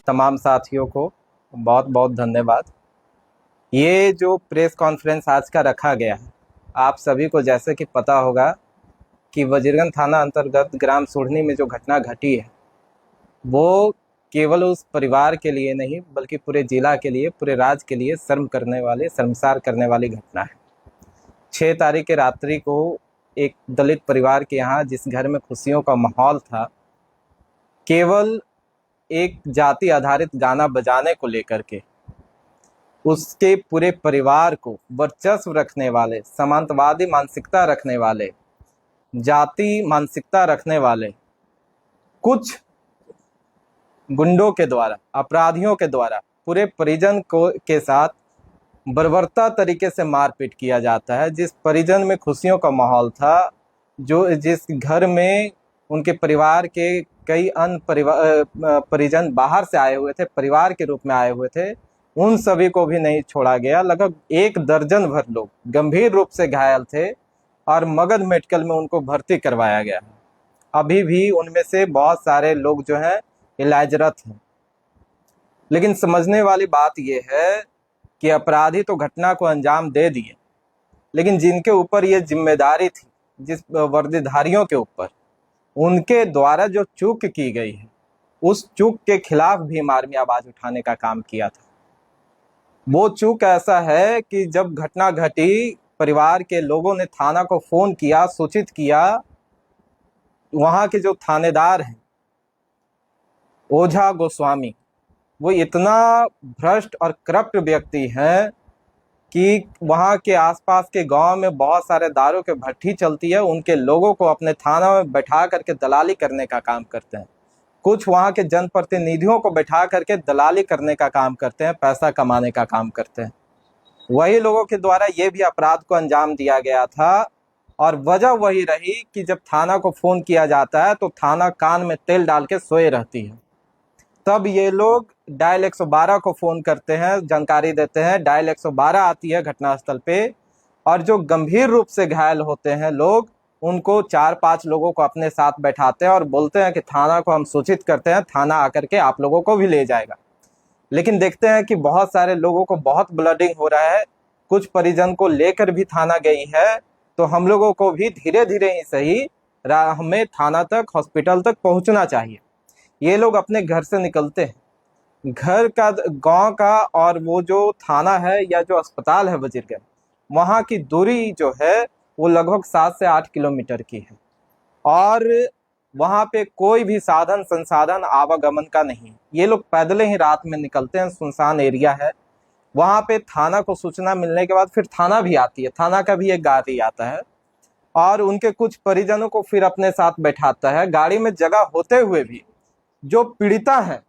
तमाम साथियों को बहुत बहुत धन्यवाद। ये जो प्रेस कॉन्फ्रेंस आज का रखा गया है, आप सभी को जैसे कि पता होगा कि वजीरगंज थाना अंतर्गत ग्राम सुढ़नी में जो घटना घटी है वो केवल उस परिवार के लिए नहीं बल्कि पूरे जिला के लिए, पूरे राज्य के लिए शर्मसार करने वाली घटना है। 6 तारीख के रात्रि को एक दलित परिवार के यहाँ, जिस घर में खुशियों का माहौल था, केवल एक जाति आधारित गाना बजाने को लेकर के उसके पूरे परिवार को वर्चस्व रखने वाले, सामंतवादी मानसिकता रखने वाले, जाति मानसिकता रखने वाले कुछ गुंडों के द्वारा, अपराधियों के द्वारा पूरे परिजन को के साथ बर्बरता तरीके से मारपीट किया जाता है। जिस परिजन में खुशियों का माहौल था, जिस घर में उनके परिवार के कई अन्य परिजन बाहर से आए हुए थे, परिवार के रूप में आए हुए थे, उन सभी को भी नहीं छोड़ा गया। लगभग 1 दर्जन भर लोग गंभीर रूप से घायल थे और मगध मेडिकल में उनको भर्ती करवाया गया है। अभी भी उनमें से बहुत सारे लोग जो हैं इलाजरत हैं। लेकिन समझने वाली बात यह है कि अपराधी तो घटना को अंजाम दे दिए, लेकिन जिनके ऊपर ये जिम्मेदारी थी, जिस वर्दीधारियों के ऊपर, उनके द्वारा जो चूक की गई है, उस चूक के खिलाफ भी हम आर्मी आवाज उठाने का काम किया था। वो चूक ऐसा है कि जब घटना घटी, परिवार के लोगों ने थाना को फोन किया, सूचित किया। वहां के जो थानेदार हैं ओझा गोस्वामी, वो इतना भ्रष्ट और करप्ट व्यक्ति हैं कि वहाँ के आसपास के गांव में बहुत सारे दारू के भट्टी चलती है, उनके लोगों को अपने थाना में बैठा करके दलाली करने का काम करते हैं। कुछ वहाँ के जनप्रतिनिधियों को बैठा करके दलाली करने का काम करते हैं, पैसा कमाने का काम करते हैं। वही लोगों के द्वारा ये भी अपराध को अंजाम दिया गया था। और वजह वही रही कि जब थाना को फोन किया जाता है तो थाना कान में तेल डाल के सोए रहती है। तब ये लोग डायल 112 को फोन करते हैं, जानकारी देते हैं। डायल 112 आती है घटनास्थल पे, और जो गंभीर रूप से घायल होते हैं लोग, उनको 4-5 लोगों को अपने साथ बैठाते हैं और बोलते हैं कि थाना को हम सूचित करते हैं, थाना आकर के आप लोगों को भी ले जाएगा। लेकिन देखते हैं कि बहुत सारे लोगों को बहुत ब्लडिंग हो रहा है, कुछ परिजन को लेकर भी थाना गई है, तो हम लोगों को भी धीरे धीरे ही सही हमें थाना तक, हॉस्पिटल तक पहुंचना चाहिए। ये लोग अपने घर से निकलते हैं, घर का, गांव का, और वो जो थाना है या जो अस्पताल है वजीरगंज, वहाँ की दूरी जो है वो लगभग 7 से 8 किलोमीटर की है। और वहाँ पे कोई भी साधन संसाधन आवागमन का नहीं। ये लोग पैदल ही रात में निकलते हैं, सुनसान एरिया है। वहाँ पे थाना को सूचना मिलने के बाद फिर थाना भी आती है, थाना का भी एक गाड़ी आता है और उनके कुछ परिजनों को फिर अपने साथ बैठाता है। गाड़ी में जगह होते हुए भी जो पीड़िता है,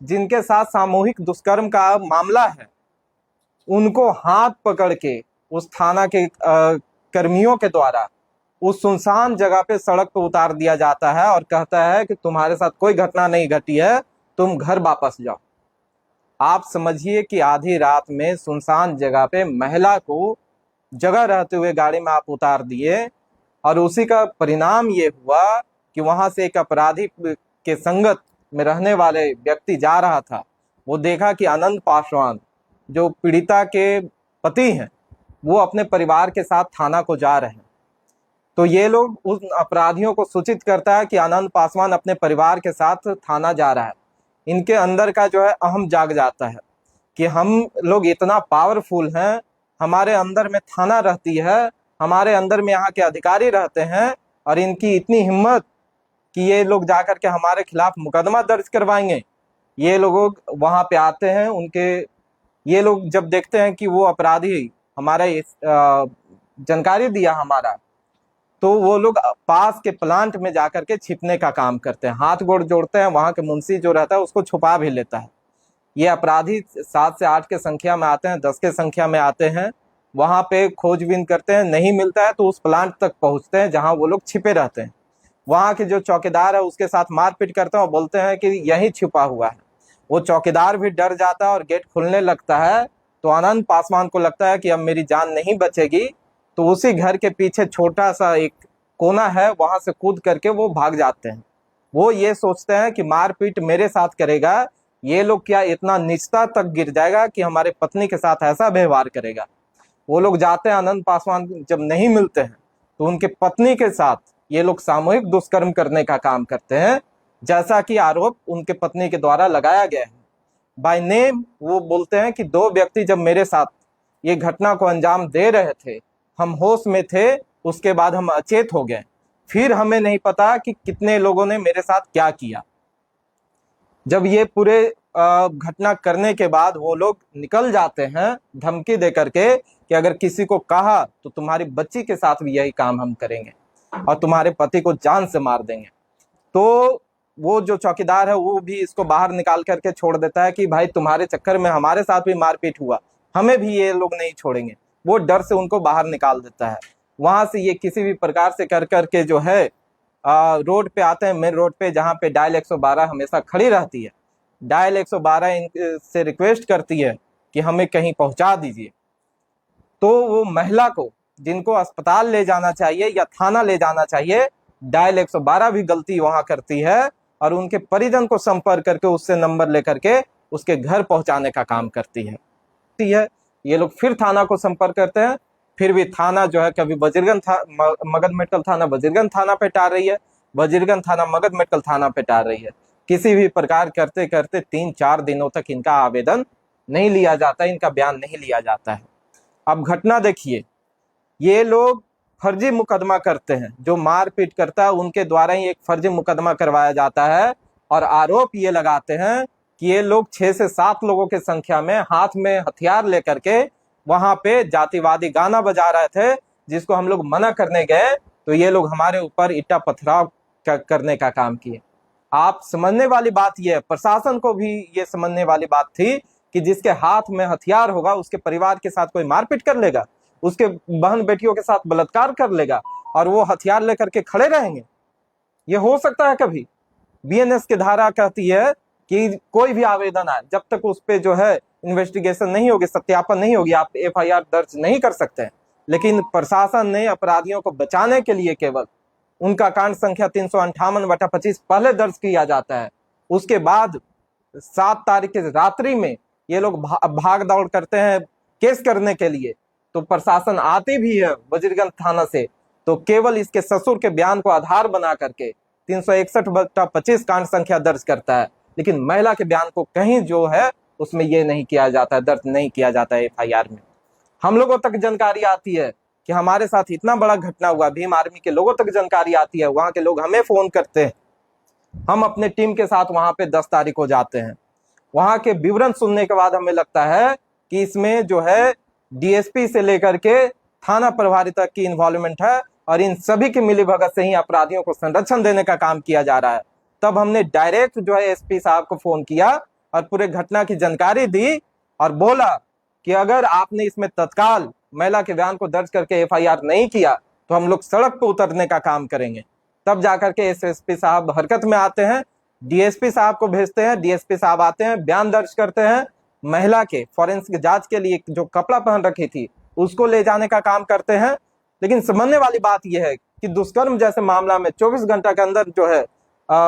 जिनके साथ सामूहिक दुष्कर्म का मामला है, उनको हाथ पकड़ के उस थाना के कर्मियों के द्वारा उस सुनसान जगह पे सड़क पे उतार दिया जाता है और कहता है कि तुम्हारे साथ कोई घटना नहीं घटी है, तुम घर वापस जाओ। आप समझिए कि आधी रात में सुनसान जगह पे महिला को जगह रहते हुए गाड़ी में आप उतार दिए, और उसी का परिणाम ये हुआ कि वहां से एक अपराधी के संगत में रहने वाले व्यक्ति जा रहा था। वो देखा कि आनंद पासवान, जो पीड़िता के पति हैं, वो अपने परिवार के साथ थाना को जा रहे हैं। तो ये लोग उन अपराधियों को सूचित करता है कि आनंद पासवान अपने परिवार के साथ थाना जा रहा है। इनके अंदर का जो है अहम जाग जाता है कि हम लोग इतना पावरफुल हैं, हमारे अंदर में थाना रहती है, हमारे अंदर में यहाँ के अधिकारी रहते हैं, और इनकी इतनी हिम्मत कि ये लोग जाकर के हमारे खिलाफ मुकदमा दर्ज करवाएंगे। ये लोग वहां पे आते हैं, ये लोग जब देखते हैं कि वो अपराधी हमारा जानकारी दिया हमारा, तो वो लोग पास के प्लांट में जाकर के छिपने का काम करते हैं, हाथ गोड़ जोड़ते हैं। वहां के मुंशी जो रहता है उसको छुपा भी लेता है। ये अपराधी 7 से 8 के संख्या में आते हैं, 10 के संख्या में आते हैं, वहां पे खोजबीन करते हैं, नहीं मिलता है तो उस प्लांट तक पहुंचते हैं जहां वो लोग छिपे रहते हैं। वहां के जो चौकीदार है उसके साथ मारपीट करते हैं और बोलते हैं कि यही छुपा हुआ है। वो चौकीदार भी डर जाता है और गेट खुलने लगता है। तो आनंद पासवान को लगता है कि अब मेरी जान नहीं बचेगी, तो उसी घर के पीछे छोटा सा एक कोना है, वहां से कूद करके वो भाग जाते हैं। वो ये सोचते हैं कि मारपीट मेरे साथ करेगा ये लोग क्या इतना नीचता तक गिर जाएगा कि हमारे पत्नी के साथ ऐसा व्यवहार करेगा। वो लोग जाते हैं, आनंद पासवान जब नहीं मिलते हैं तो उनके पत्नी के साथ ये लोग सामूहिक दुष्कर्म करने का काम करते हैं, जैसा कि आरोप उनके पत्नी के द्वारा लगाया गया है। बाय नेम वो बोलते हैं कि 2 व्यक्ति जब मेरे साथ ये घटना को अंजाम दे रहे थे, हम होश में थे, उसके बाद हम अचेत हो गए, फिर हमें नहीं पता कि कितने लोगों ने मेरे साथ क्या किया। जब ये पूरे घटना करने के बाद वो लोग निकल जाते हैं धमकी दे करके कि अगर किसी को कहा तो तुम्हारी बच्ची के साथ भी यही काम हम करेंगे और तुम्हारे पति को जान से मार देंगे। तो वो जो चौकीदार है वो भी इसको बाहर निकाल करके छोड़ देता है कि भाई तुम्हारे चक्कर में हमारे साथ भी मारपीट हुआ, हमें भी ये लोग नहीं छोड़ेंगे। वो डर से उनको बाहर निकाल देता है। वहां से ये किसी भी प्रकार से कर करके जो है रोड पे आते हैं, मेन रोड पे, जहाँ पे डायल 112 हमेशा खड़ी रहती है। डायल 112 इनसे रिक्वेस्ट करती है कि हमें कहीं पहुंचा दीजिए। तो वो महिला को, जिनको अस्पताल ले जाना चाहिए या थाना ले जाना चाहिए, डायल 112 भी गलती वहां करती है और उनके परिजन को संपर्क करके उससे नंबर लेकर के उसके घर पहुंचाने का काम करती है। ये लोग फिर थाना को संपर्क करते हैं, फिर भी थाना जो है कभी मगध मेटल थाना वजीरगंज थाना पे टार रही है, वजीरगंज थाना मगध मेटल थाना पे टार रही है। किसी भी प्रकार करते करते 3-4 दिनों तक इनका आवेदन नहीं लिया जाता, इनका बयान नहीं लिया जाता है। अब घटना देखिए, ये लोग फर्जी मुकदमा करते हैं, जो मारपीट करता है उनके द्वारा ही एक फर्जी मुकदमा करवाया जाता है और आरोप ये लगाते हैं कि ये लोग 6 से 7 लोगों की संख्या में हाथ में हथियार लेकर के वहां पे जातिवादी गाना बजा रहे थे, जिसको हम लोग मना करने गए तो ये लोग हमारे ऊपर ईटा पथराव करने का काम किए। आप समझने वाली बात यह है, प्रशासन को भी ये समझने वाली बात थी कि जिसके हाथ में हथियार होगा उसके परिवार के साथ कोई मारपीट कर लेगा, उसके बहन बेटियों के साथ बलात्कार कर लेगा और वो हथियार लेकर के खड़े रहेंगे। ये हो सकता है कभी? बीएनएस की धारा कहती है कि कोई भी आवेदन आए, जब तक उस पे जो है इन्वेस्टिगेशन नहीं होगी, सत्यापन नहीं होगी, आप एफआईआर दर्ज नहीं कर सकते हैं। लेकिन प्रशासन ने अपराधियों को बचाने के लिए केवल उनका कांड संख्या 358/25 पहले दर्ज किया जाता है। उसके बाद 7 तारीख की रात्रि में ये लोग भाग दौड़ करते हैं केस करने के लिए। तो प्रशासन आती भी है वजीरगंज थाना से तो केवल इसके ससुर के बयान को आधार बना करके 361/25 कांड संख्या दर्ज करता है, लेकिन महिला के बयान को कहीं जो है उसमें ये नहीं किया जाता है, दर्ज नहीं किया जाता है एफआईआर में। हम लोगों तक जानकारी आती है कि हमारे साथ इतना बड़ा घटना हुआ, भीम आर्मी के लोगों तक जानकारी आती है, वहां के लोग हमें फोन करते हैं, हम अपने टीम के साथ वहां पे 10 तारीख को जाते हैं। वहां के विवरण सुनने के बाद हमें लगता है कि इसमें जो है डीएसपी से लेकर के थाना प्रभारी तक की इन्वॉल्वमेंट है और इन सभी की मिलीभगत से ही अपराधियों को संरक्षण देने का काम किया जा रहा है। तब हमने डायरेक्ट जो है एसपी साहब को फोन किया और पूरे घटना की जानकारी दी और बोला कि अगर आपने इसमें तत्काल महिला के बयान को दर्ज करके एफआईआर नहीं किया तो हम लोग सड़क पर उतरने का काम करेंगे। तब जाकर के एसएसपी साहब हरकत में आते हैं, डीएसपी साहब को भेजते हैं, डीएसपी साहब आते हैं, बयान दर्ज करते हैं, महिला के फॉरेंसिक जांच के लिए जो कपड़ा पहन रखी थी उसको ले जाने का काम करते हैं। लेकिन समझने वाली बात यह है कि दुष्कर्म जैसे मामला में 24 घंटा के अंदर जो है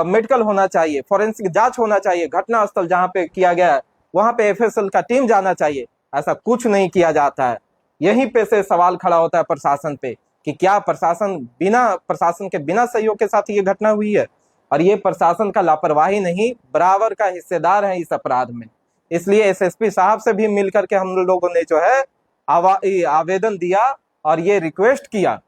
मेडिकल होना चाहिए, फॉरेंसिक जांच होना चाहिए, घटना स्थल जहां पे किया गया है वहां पे एफएसएल का टीम जाना चाहिए। ऐसा कुछ नहीं किया जाता है। यहीं पे से सवाल खड़ा होता है प्रशासन पे कि क्या प्रशासन के बिना सहयोग के साथ ये घटना हुई है? और ये प्रशासन का लापरवाही नहीं, बराबर का हिस्सेदार है इस अपराध में। इसलिए एसएसपी साहब से भी मिलकर के हम लोगों ने जो है आवेदन दिया और ये रिक्वेस्ट किया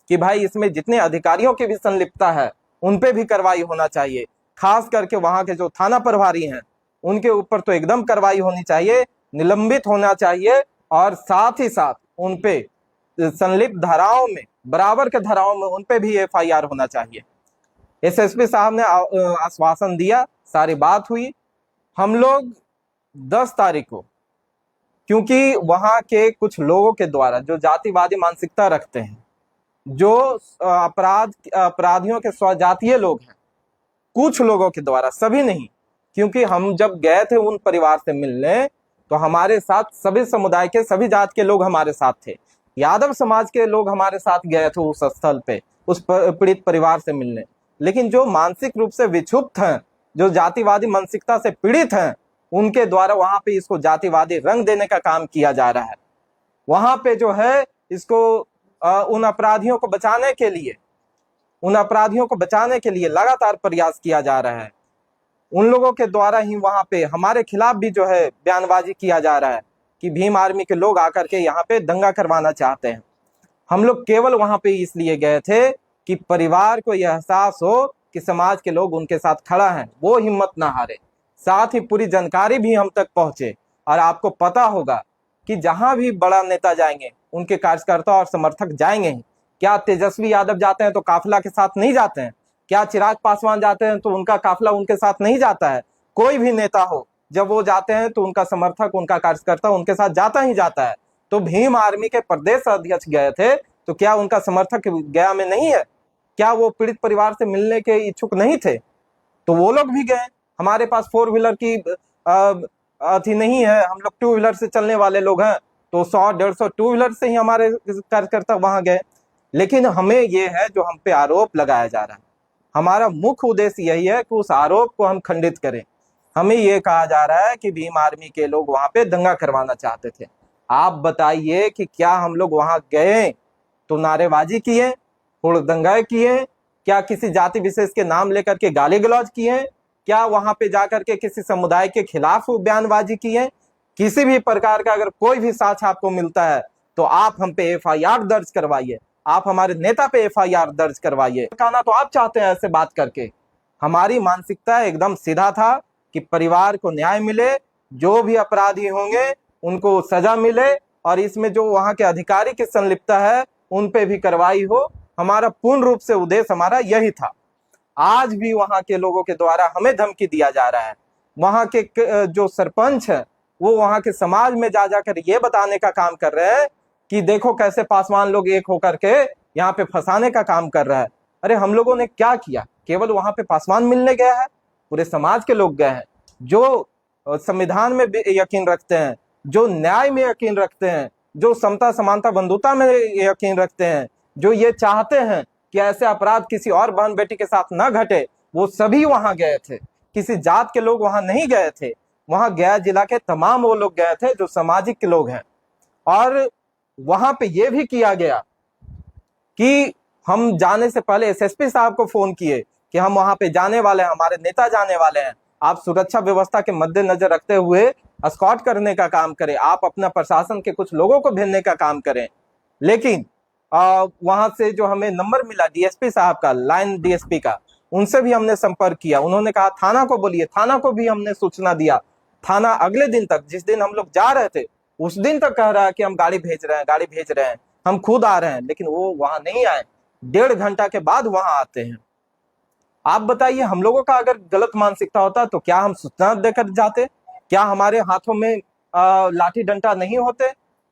कि भाई इसमें जितने अधिकारियों की भी संलिप्तता है उन पे भी कार्रवाई होना चाहिए। खास करके वहां के जो थाना प्रभारी हैं उनके ऊपर तो एकदम कार्रवाई होनी चाहिए, निलंबित होना चाहिए और साथ ही साथ उन पे संलिप्त धाराओं में, बराबर के धाराओं में उन पे भी एफआईआर होना चाहिए। एसएसपी साहब ने आश्वासन दिया, सारी बात हुई। हम लोग 10 तारीख को, क्योंकि वहां के कुछ लोगों के द्वारा जो जातिवादी मानसिकता रखते हैं, जो अपराधियों के स्वजातीय लोग हैं, कुछ लोगों के द्वारा, सभी नहीं, क्योंकि हम जब गए थे उन परिवार से मिलने तो हमारे साथ सभी समुदाय के, सभी जात के लोग हमारे साथ थे। यादव समाज के लोग हमारे साथ गए थे उस स्थल पे, उस पीड़ित परिवार से मिलने। लेकिन जो मानसिक रूप से विक्षुब्ध हैं जो जातिवादी मानसिकता से पीड़ित हैं, उनके द्वारा वहां पे इसको जातिवादी रंग देने का काम किया जा रहा है। वहां पे जो है इसको उन अपराधियों को बचाने के लिए लगातार प्रयास किया जा रहा है। उन लोगों के द्वारा ही वहां पे हमारे खिलाफ भी जो है बयानबाजी किया जा रहा है कि भीम आर्मी के लोग आकर के यहाँ पे दंगा करवाना चाहते हैं। हम लोग केवल वहां पे इसलिए गए थे कि परिवार को यह एहसास हो कि समाज के लोग उनके साथ खड़ा है, वो हिम्मत ना हारे। साथ ही पूरी जानकारी भी हम तक पहुंचे। और आपको पता होगा कि जहां भी बड़ा नेता जाएंगे उनके कार्यकर्ता और समर्थक जाएंगे ही। क्या तेजस्वी यादव जाते हैं तो काफिला के साथ नहीं जाते हैं? क्या चिराग पासवान जाते हैं तो उनका काफिला उनके साथ नहीं जाता है? कोई भी नेता हो, जब वो जाते हैं तो उनका समर्थक, उनका कार्यकर्ता उनके साथ जाता ही जाता है। तो भीम आर्मी के प्रदेश अध्यक्ष गए थे तो क्या उनका समर्थक गया में नहीं है? क्या वो पीड़ित परिवार से मिलने के इच्छुक नहीं थे? तो वो लोग भी गए। हमारे पास 4 व्हीलर की अथी नहीं है, हम लोग 2 व्हीलर से चलने वाले लोग हैं, तो 100-150 2 व्हीलर से ही हमारे कार्यकर्ता वहां गए। लेकिन हमें ये है, जो हम पे आरोप लगाया जा रहा है, हमारा मुख्य उद्देश्य यही है कि उस आरोप को हम खंडित करें। हमें ये कहा जा रहा है कि भीम आर्मी के लोग वहां पे दंगा करवाना चाहते थे। आप बताइए कि क्या हम लोग वहां गए तो नारेबाजी किए, हुड़दंगा किए? क्या किसी जाति विशेष के नाम लेकर के गाली गलौज किए? क्या वहां पे जाकर के किसी समुदाय के खिलाफ बयानबाजी किए? किसी भी प्रकार का अगर कोई भी साक्ष्य आपको मिलता है तो आप हम पे FIR दर्ज करवाइए, आप हमारे नेता पे FIR दर्ज करवाइए। कहना तो आप चाहते हैं ऐसे बात करके। हमारी मानसिकता एकदम सीधा था कि परिवार को न्याय मिले, जो भी अपराधी होंगे उनको सजा मिले, और इसमें जो वहां के अधिकारी की संलिप्तता है उन पे भी कार्रवाई हो। हमारा पूर्ण रूप से उद्देश्य हमारा यही था। आज भी वहां के लोगों के द्वारा हमें धमकी दिया जा रहा है। वहां के जो सरपंच है वो वहां के समाज में जा जाकर ये बताने का काम कर रहे हैं कि देखो कैसे पासवान लोग एक होकर के यहाँ पे फंसाने का काम कर रहा है। अरे हम लोगों ने क्या किया? केवल वहां पे पासवान मिलने गया है? पूरे समाज के लोग गए हैं, जो संविधान में यकीन रखते हैं, जो न्याय में यकीन रखते हैं, जो समता समानता बंधुता में यकीन रखते हैं, जो ये चाहते हैं कि ऐसे अपराध किसी और बहन बेटी के साथ न घटे, वो सभी वहां गए थे। किसी जात के लोग वहां नहीं गए थे। वहां गया जिला के तमाम वो लोग गए थे जो सामाजिक के लोग हैं। और वहां पे ये भी किया गया कि हम जाने से पहले SSP साहब को फोन किए कि हम वहां पे जाने वाले हैं, हमारे नेता जाने वाले हैं, आप सुरक्षा व्यवस्था के मद्देनजर रखते हुए एस्कॉर्ट करने का काम करें, आप अपना प्रशासन के कुछ लोगों को भेजने का काम करें। लेकिन वहां से जो हमें नंबर मिला DSP साहब का, लाइन DSP का, उनसे भी हमने संपर्क किया। उन्होंने कहा थाना को बोलिए, थाना को भी हमने सूचना दिया। थाना अगले दिन तक, जिस दिन हम लोग जा रहे थे उस दिन तक कह रहा है कि हम गाड़ी भेज रहे हैं, हम खुद आ रहे हैं, लेकिन वो वहां नहीं आए। 1.5 घंटा के बाद वहां आते हैं। आप बताइए, हम लोगों का अगर गलत मानसिकता होता तो क्या हम सूचना देकर जाते? क्या हमारे हाथों में लाठी डंडा नहीं होते?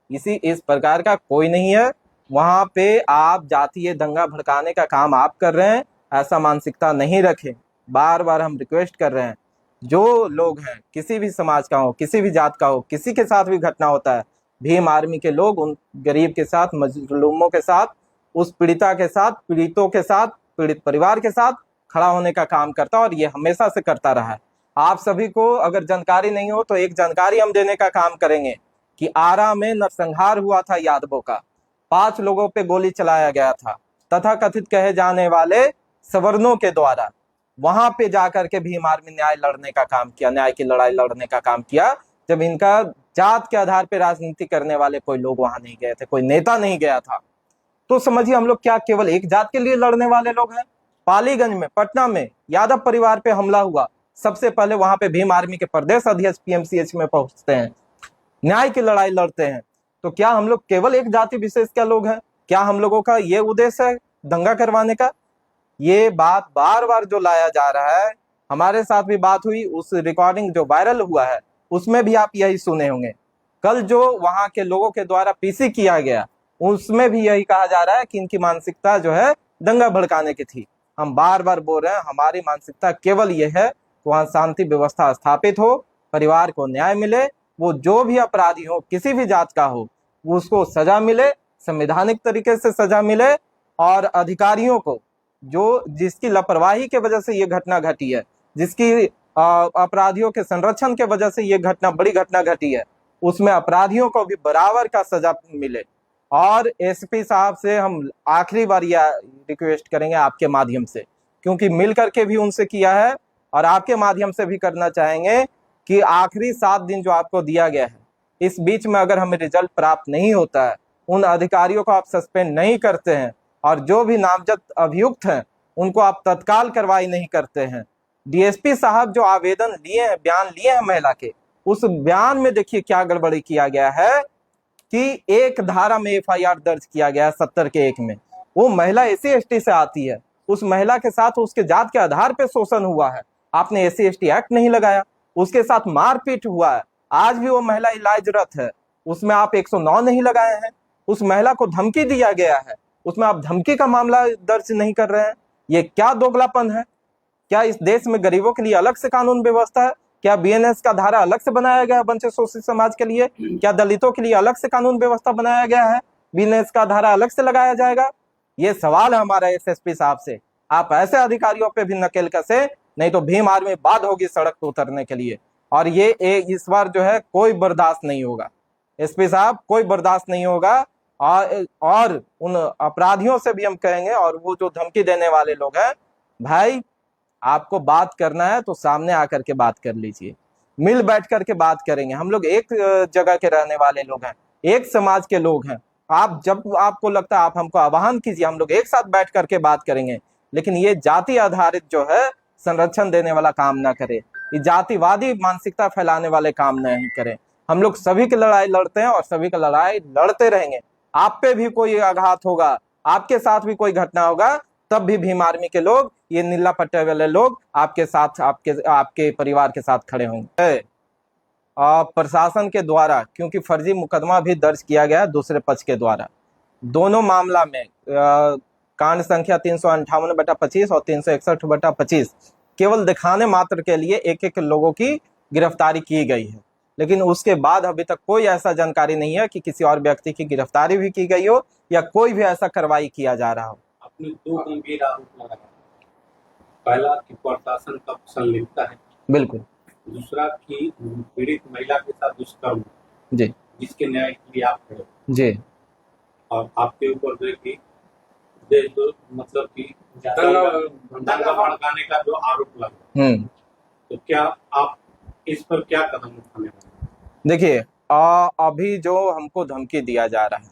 इस प्रकार का कोई नहीं है। वहां पे आप जातीय दंगा भड़काने का काम आप कर रहे हैं, ऐसा मानसिकता नहीं रखें। बार बार हम रिक्वेस्ट कर रहे हैं, जो लोग हैं, किसी भी समाज का हो, किसी भी जात का हो, किसी के साथ भी घटना होता है, भीम आर्मी के लोग उन गरीब के साथ, मजलूमों के साथ, उस पीड़िता के साथ, पीड़ितों के साथ, पीड़ित परिवार के साथ खड़ा होने का काम करता है, और ये हमेशा से करता रहा है। आप सभी को अगर जानकारी नहीं हो तो एक जानकारी हम देने का काम करेंगे कि आरा में नरसंहार हुआ था यादवों का। 5 लोगों पे गोली चलाया गया था तथा कथित कहे जाने वाले सवर्णों के द्वारा। वहां पे जाकर के भीम आर्मी न्याय लड़ने का काम किया, न्याय की लड़ाई लड़ने का काम किया, जब इनका जात के आधार पर राजनीति करने वाले कोई लोग वहां नहीं गए थे, कोई नेता नहीं गया था। तो समझिए, हम लोग क्या केवल एक जात के लिए लड़ने वाले लोग हैं? पालीगंज में, पटना में यादव परिवार पे हमला हुआ, सबसे पहले वहां पे भीम आर्मी के प्रदेश अध्यक्ष PMCH में पहुंचते हैं, न्याय की लड़ाई लड़ते हैं। तो क्या हम लोग केवल एक जाति विशेष के लोग हैं? क्या हम लोगों का ये उद्देश्य है दंगा करवाने का? ये बात बार बार जो लाया जा रहा है, हमारे साथ भी बात हुई, उस रिकॉर्डिंग जो वायरल हुआ है उसमें भी आप यही सुने होंगे। कल जो वहां के लोगों के द्वारा PC किया गया उसमें भी यही कहा जा रहा है कि इनकी मानसिकता जो है दंगा भड़काने की थी। हम बार बार बोल रहे हैं, हमारी मानसिकता केवल ये है कि वहां शांति व्यवस्था स्थापित हो, परिवार को न्याय मिले, वो जो भी अपराधी हो, किसी भी जात का हो, उसको सजा मिले, संवैधानिक तरीके से सजा मिले, और अधिकारियों को जो जिसकी लापरवाही के वजह से ये घटना घटी है जिसकी अपराधियों के संरक्षण के वजह से ये घटना, बड़ी घटना घटी है, उसमें अपराधियों को भी बराबर का सजा मिले। और एसपी साहब से हम आखिरी बार यह रिक्वेस्ट करेंगे आपके माध्यम से, क्योंकि मिल करके भी उनसे किया है और आपके माध्यम से भी करना चाहेंगे कि आखिरी 7 दिन जो आपको दिया गया है, इस बीच में अगर हमें रिजल्ट प्राप्त नहीं होता है, उन अधिकारियों को आप सस्पेंड नहीं करते हैं और जो भी नामजद अभियुक्त हैं उनको आप तत्काल कार्रवाई नहीं करते हैं। डीएसपी साहब जो आवेदन लिए हैं, बयान लिए हैं महिला के, उस बयान में देखिए क्या गड़बड़ी किया गया है कि एक धारा में एफआईआर दर्ज किया गया है 70 के 1 में। वो महिला एससी एसटी से आती है, उस महिला के साथ उसके जात के आधार पर शोषण हुआ है, आपने एससी एसटी एक्ट नहीं लगाया, उसके साथ मारपीट हुआ है, आज भी वो महिला इलाजरत है, उसमें आप 109 नहीं लगाए हैं। उस महिला को धमकी दिया गया है, उसमें आप धमकी का मामला दर्ज नहीं कर रहे हैं। ये क्या दोगलापन है? क्या इस देश में गरीबों के लिए अलग से कानून व्यवस्था है? क्या बीएनएस का धारा अलग से बनाया गया है वंचित शोषित समाज के लिए? क्या दलितों के लिए अलग से कानून व्यवस्था बनाया गया है? बीएनएस का धारा अलग से लगाया जाएगा? ये सवाल है हमारा एसएसपी साहब से। आप ऐसे अधिकारियों पे भी नकेल कसे, नहीं तो भीम आर्मी बात होगी सड़क पर उतरने के लिए। और ये इस बार जो है कोई बर्दाश्त नहीं होगा एसपी साहब, कोई बर्दाश्त नहीं होगा। और उन अपराधियों से भी हम कहेंगे, और वो जो धमकी देने वाले लोग हैं, भाई आपको बात करना है तो सामने आकर के बात कर लीजिए, मिल बैठ करके बात करेंगे। हम लोग एक जगह के रहने वाले लोग हैं, एक समाज के लोग हैं। आप जब आपको लगता है आप हमको आह्वान कीजिए, हम लोग एक साथ बैठ करके बात करेंगे। लेकिन ये जाति आधारित जो है संरक्षण देने वाला काम ना करे, ये जातिवादी मानसिकता फैलाने वाले काम नहीं करें। हम लोग सभी की लड़ाई लड़ते हैं और सभी की लड़ाई लड़ते रहेंगे। आप पे भी कोई आघात होगा, आपके साथ भी कोई घटना होगा, तब भी भीम आर्मी के लोग, ये नीला पट्टे वाले लोग आपके साथ, आपके परिवार के साथ खड़े होंगे। प्रशासन के द्वारा, क्योंकि फर्जी मुकदमा भी दर्ज किया गया दूसरे पक्ष के द्वारा, दोनों मामला में कांड संख्या 358/25 और 361/25 केवल दिखाने मात्र के लिए एक एक लोगों की गिरफ्तारी की गई है। लेकिन उसके बाद अभी तक कोई ऐसा जानकारी नहीं है कि किसी और व्यक्ति की गिरफ्तारी भी की गई हो या कोई भी ऐसा कार्रवाई किया जा रहा हो। अपने 2 गंभीर आरोप लगाए, पहला कि प्रशासन का संलिप्तता है, बिल्कुल, दूसरा कि पीड़ित महिला के साथ दुष्कर्म जी, जिसके न्याय के लिए आप खड़े जी, और आपके ऊपर मतलब कि दंगा भड़काने का जो आरोप लगा, तो क्या आप इस पर क्या कदम उठाने वाले? देखिए, अभी जो हमको धमकी दिया जा रहा है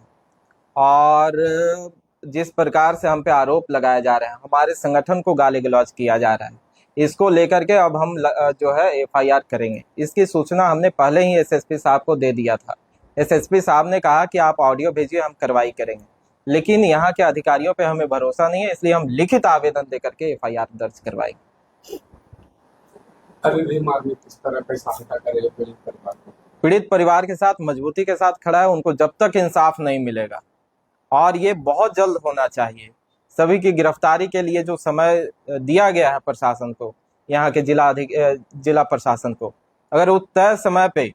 और जिस प्रकार से हम पे आरोप लगाया जा रहा है, हमारे संगठन को गाली गलौज किया जा रहा है, इसको लेकर के अब हम जो है एफआईआर करेंगे। इसकी सूचना हमने पहले ही एसएसपी साहब को दे दिया था। एसएसपी साहब ने कहा कि आप ऑडियो भेजिए, हम कार्रवाई करेंगे। लेकिन यहाँ के अधिकारियों पे हमें भरोसा नहीं है, इसलिए हम लिखित आवेदन देकर के एफआईआर दर्ज करवाएंगे। अभी भीम आर्मी किस तरह पे सहायता करे पीड़ित परिवार को? पीड़ित परिवार के साथ मजबूती के साथ खड़ा है, उनको जब तक इंसाफ नहीं मिलेगा, और ये बहुत जल्द होना चाहिए। सभी की गिरफ्तारी के लिए जो समय दिया गया है प्रशासन को, यहाँ के जिला प्रशासन को, अगर वो तय समय पे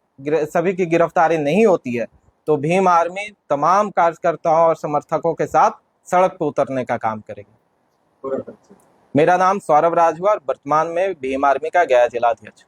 सभी की गिरफ्तारी नहीं होती है तो भीम आर्मी तमाम कार्यकर्ताओं और समर्थकों के साथ सड़क पर उतरने का काम करेगी। मेरा नाम सौरभ राज हुआ और वर्तमान में भीम आर्मी का गया जिला अध्यक्ष।